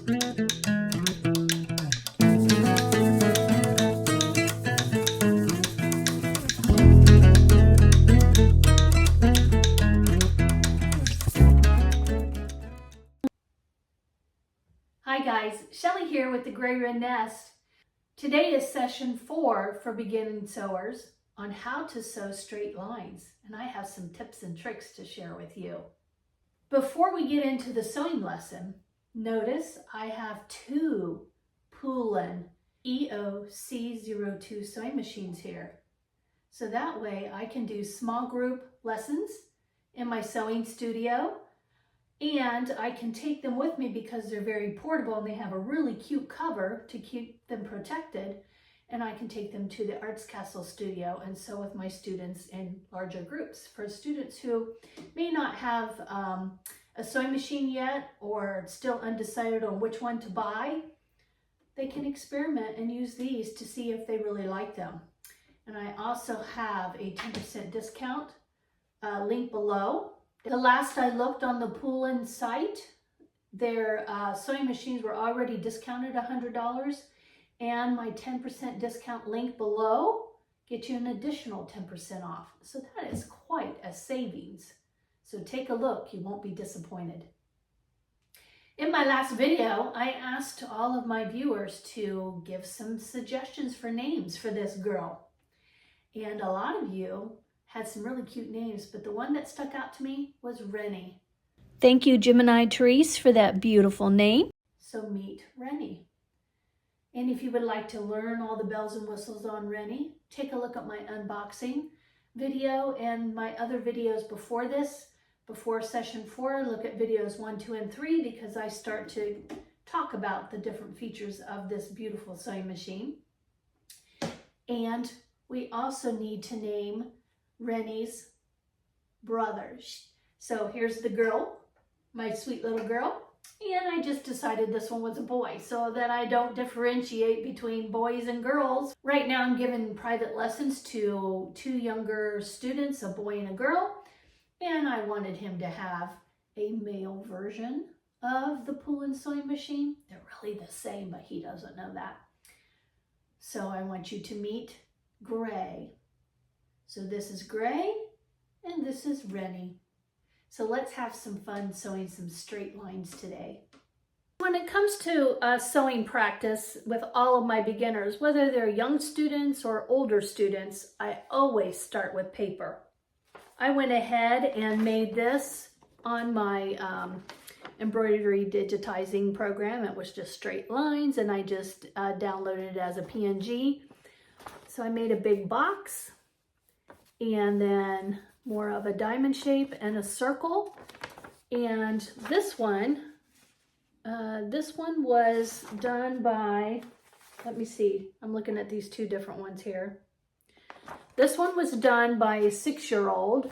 Hi guys, Shelly here with the Wren Nest. Today is session 4 for beginning sewers on how to sew straight lines, and I have some tips and tricks to share with you. Before we get into the sewing lesson, notice I have 2 PooLin EOC02 sewing machines here. So that way I can do small group lessons in my sewing studio, and I can take them with me because they're very portable and they have a really cute cover to keep them protected. And I can take them to the Arts Castle studio and sew with my students in larger groups. For students who may not have a sewing machine yet or still undecided on which one to buy, they can experiment and use these to see if they really like them. And I also have a 10% discount link below. The last I looked on the PooLin site, their sewing machines were already discounted $100, and my 10% discount link below gets you an additional 10% off. So that is quite a savings. So take a look, you won't be disappointed. In my last video, I asked all of my viewers to give some suggestions for names for this girl. And a lot of you had some really cute names, but the one that stuck out to me was Wren. Thank you, Gemini Therese, for that beautiful name. So meet Wren. And if you would like to learn all the bells and whistles on Wren, take a look at my unboxing video and my other videos before this, before session 4. Look at videos 1, 2, and 3 because I start to talk about the different features of this beautiful sewing machine. And we also need to name Wren's brothers. So here's the girl, my sweet little girl, and I just decided this one was a boy so that I don't differentiate between boys and girls. Right now I'm giving private lessons to 2 younger students, a boy and a girl, and I wanted him to have a male version of the PooLin sewing machine. They're really the same, but he doesn't know that. So I want you to meet Gray. So this is Gray and this is Wren. So let's have some fun sewing some straight lines today. When it comes to sewing practice with all of my beginners, whether they're young students or older students, I always start with paper. I went ahead and made this on my embroidery digitizing program. It was just straight lines and I just downloaded it as a PNG. So I made a big box and then more of a diamond shape and a circle. And this one was done by, let me see, I'm looking at these 2 different ones here. This one was done by a 6-year-old,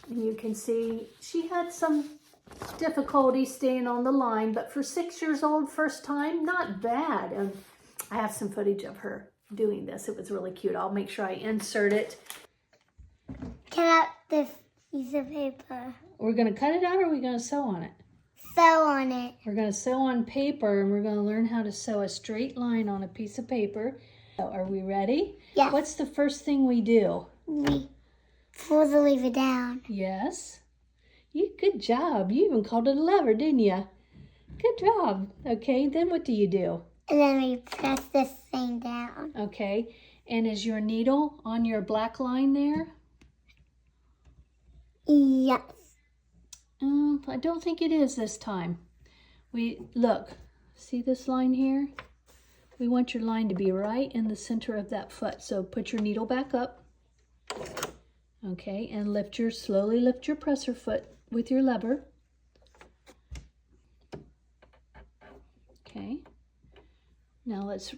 and you can see she had some difficulty staying on the line, but for 6 years old, first time, not bad. And I have some footage of her doing this. It was really cute. I'll make sure I insert it. Cut out this piece of paper. We're going to cut it out, or are we going to sew on it? Sew on it. We're going to sew on paper, and we're going to learn how to sew a straight line on a piece of paper. So are we ready? Yes. What's the first thing we do? We pull the lever down. Yes. Good job. You even called it a lever, didn't you? Good job. Okay, then what do you do? And then we press this thing down. Okay, and is your needle on your black line there? Yes. I don't think it is this time. Look, see this line here? We want your line to be right in the center of that foot. So put your needle back up. Okay, and slowly lift your presser foot with your lever. Okay. Now let's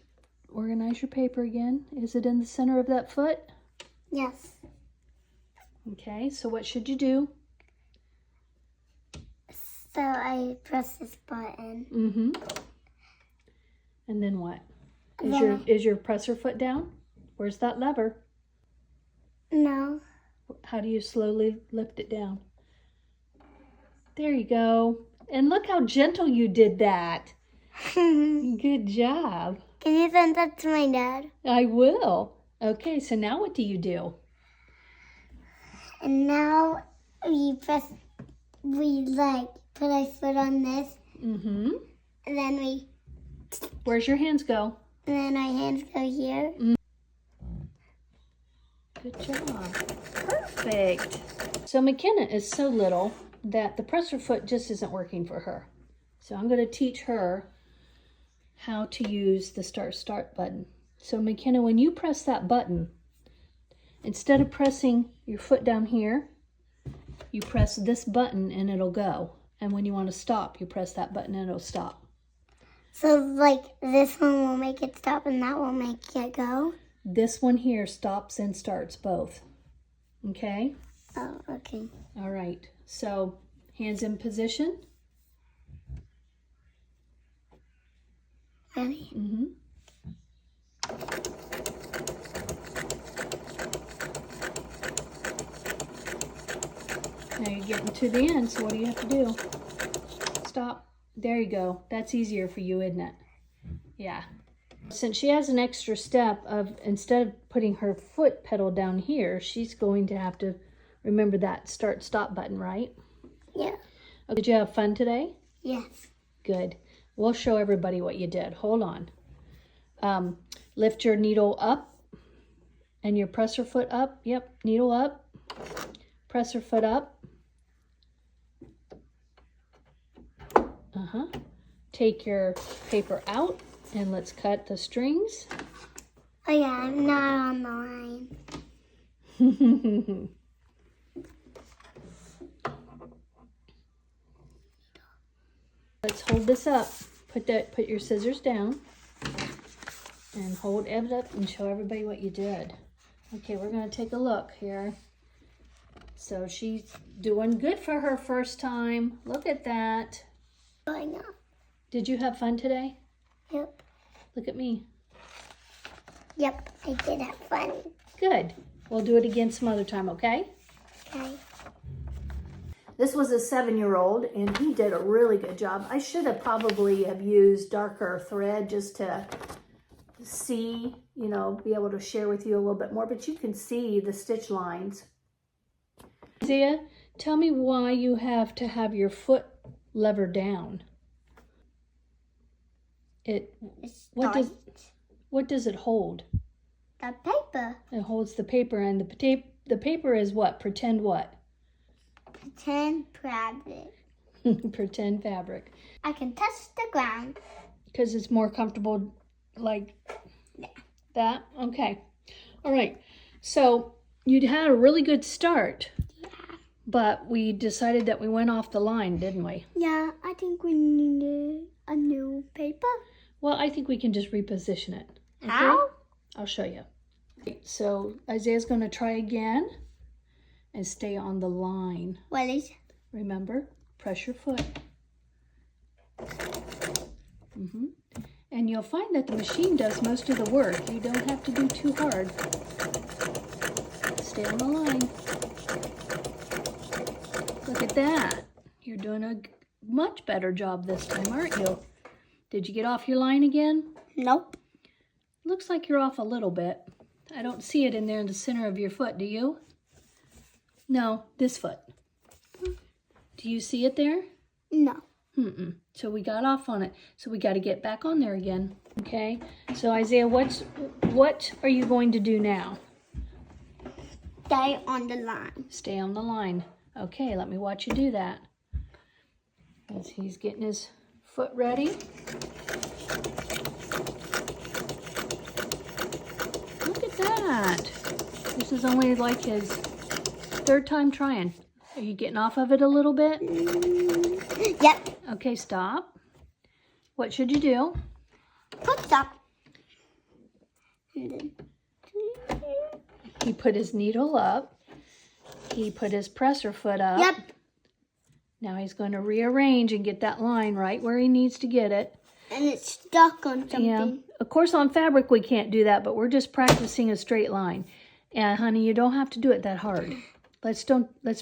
organize your paper again. Is it in the center of that foot? Yes. Okay, so what should you do? So I press this button. Mm-hmm. And then what? Is your presser foot down? Where's that lever? No. How do you slowly lift it down? There you go. And look how gentle you did that. Good job. Can you send that to my dad? I will. Okay, so now what do you do? And now we put our foot on this. Mm-hmm. And then Where's your hands go? and then our hands go here. Good job. Perfect. So McKenna is so little that the presser foot just isn't working for her. So I'm going to teach her how to use the start button. So McKenna, when you press that button, instead of pressing your foot down here, you press this button and it'll go. And when you want to stop, you press that button and it'll stop. So like this one will make it stop and that will make it go? This one here stops and starts both. Okay? Oh, okay. All right. So hands in position. Ready? Mm-hmm. Now you're getting to the end, so what do you have to do? Stop. There you go. That's easier for you, isn't it? Yeah. Since she has an extra step of, instead of putting her foot pedal down here, she's going to have to remember that start-stop button, right? Yeah. Oh, did you have fun today? Yes. Good. We'll show everybody what you did. Hold on. Lift your needle up and your presser foot up. Yep, needle up. Presser foot up. Take your paper out and let's cut the strings. Oh yeah, I'm not on the line. Let's hold this up. Put your scissors down and hold it up and show everybody what you did. Okay, we're going to take a look here. So she's doing good for her first time. Look at that. Going up. Did you have fun today? Yep. Look at me. Yep, I did have fun. Good. We'll do it again some other time, okay? Okay. This was a 7-year-old and he did a really good job. I should have probably have used darker thread just to see, you know, be able to share with you a little bit more, but you can see the stitch lines. Isaiah, tell me why you have to have your foot lever down. What does it hold? The paper. It holds the paper, and the paper is what? Pretend what? Pretend fabric. Pretend fabric. I can touch the ground. Because it's more comfortable like that? Okay. All right. So you had a really good start. Yeah. But we decided that we went off the line, didn't we? Yeah, I think we needed a new paper. Well, I think we can just reposition it. Okay? How? I'll show you. So Isaiah's going to try again and stay on the line. What is? Remember, press your foot. And you'll find that the machine does most of the work. You don't have to do too hard. Stay on the line. Look at that. You're doing a much better job this time, aren't you? Did you get off your line again? Nope. Looks like you're off a little bit. I don't see it in there in the center of your foot, do you? No, this foot. Do you see it there? No. So we got off on it. So we got to get back on there again. Okay. So Isaiah, what are you going to do now? Stay on the line. Stay on the line. Okay, let me watch you do that. As he's getting his foot ready. Look at that. This is only like his 3rd time trying. Are you getting off of it a little bit? Yep. Okay, stop. What should you do? Put stop. He put his needle up. He put his presser foot up. Yep. Now he's going to rearrange and get that line right where he needs to get it. And it's stuck on something. Yeah. Of course, on fabric we can't do that, but we're just practicing a straight line. And honey, you don't have to do it that hard. Let's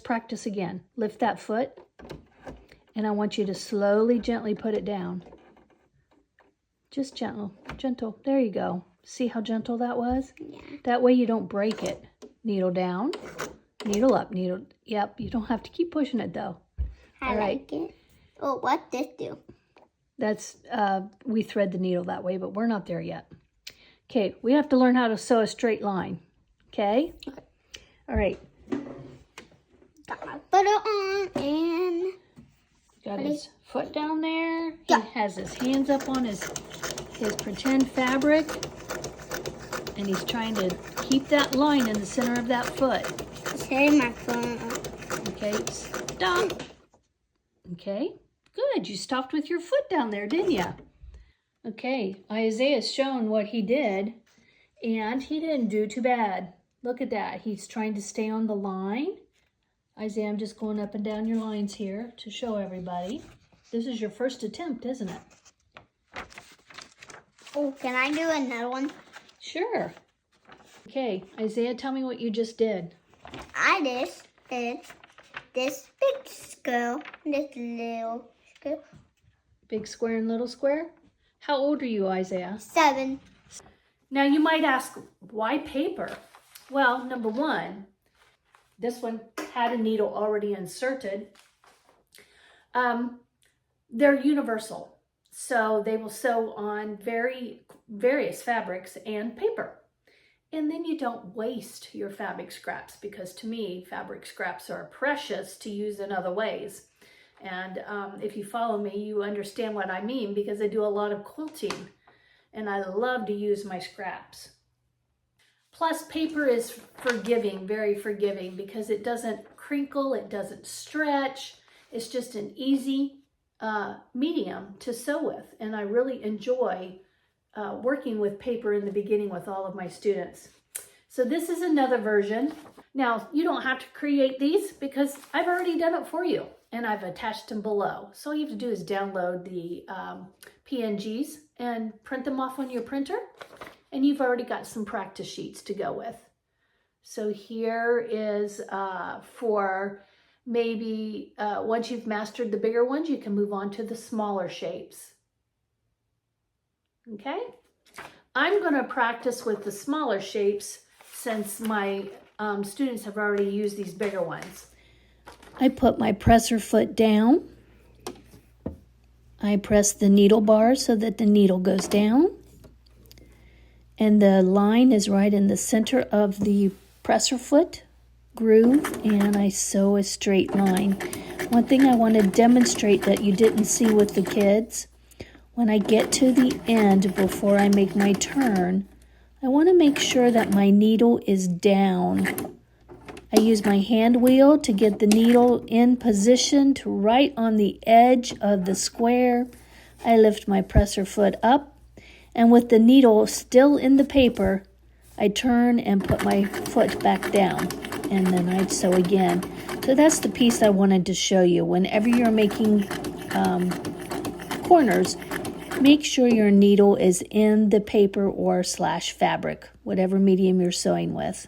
practice again. Lift that foot. And I want you to slowly, gently put it down. Just gentle, gentle. There you go. See how gentle that was? Yeah. That way you don't break it. Needle down, needle up, needle. Yep, you don't have to keep pushing it though. I like it. Oh, what this do? That's, we thread the needle that way, but we're not there yet. Okay, we have to learn how to sew a straight line. Okay? All right. Got my foot on and... Got his foot down there. He has his hands up on his pretend fabric. And he's trying to keep that line in the center of that foot. Just hitting my phone up. Okay, stop. Okay, good. You stopped with your foot down there, didn't you? Okay, Isaiah's shown what he did, and he didn't do too bad. Look at that. He's trying to stay on the line. Isaiah, I'm just going up and down your lines here to show everybody. This is your first attempt, isn't it? Oh, can I do another one? Sure. Okay, Isaiah, tell me what you just did. I did this big square, this little square. Big square and little square? How old are you, Isaiah? 7. Now you might ask, why paper? Well, number one, this one had a needle already inserted. They're universal, so they will sew on various fabrics and paper. And then you don't waste your fabric scraps, because to me, fabric scraps are precious to use in other ways. And if you follow me, you understand what I mean, because I do a lot of quilting and I love to use my scraps. Plus, paper is forgiving, very forgiving, because it doesn't crinkle, it doesn't stretch. It's just an easy medium to sew with. And I really enjoy working with paper in the beginning with all of my students. So this is another version. Now, you don't have to create these because I've already done it for you and I've attached them below. So all you have to do is download the PNGs and print them off on your printer, and you've already got some practice sheets to go with. So here is for maybe once you've mastered the bigger ones, you can move on to the smaller shapes. Okay, I'm going to practice with the smaller shapes since my students have already used these bigger ones. I put my presser foot down. I press the needle bar so that the needle goes down. And the line is right in the center of the presser foot groove, and I sew a straight line. One thing I want to demonstrate that you didn't see with the kids, when I get to the end before I make my turn, I want to make sure that my needle is down. I use my hand wheel to get the needle in position to right on the edge of the square. I lift my presser foot up, and with the needle still in the paper, I turn and put my foot back down, and then I sew again. So that's the piece I wanted to show you. Whenever you're making corners, make sure your needle is in the paper or / fabric, whatever medium you're sewing with.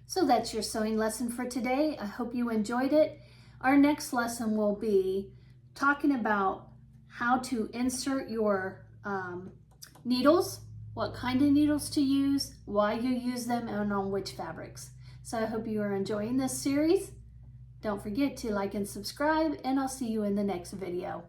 So that's your sewing lesson for today. I hope you enjoyed it. Our next lesson will be talking about how to insert your needles, what kind of needles to use, why you use them, and on which fabrics. So I hope you are enjoying this series. Don't forget to like and subscribe, and I'll see you in the next video.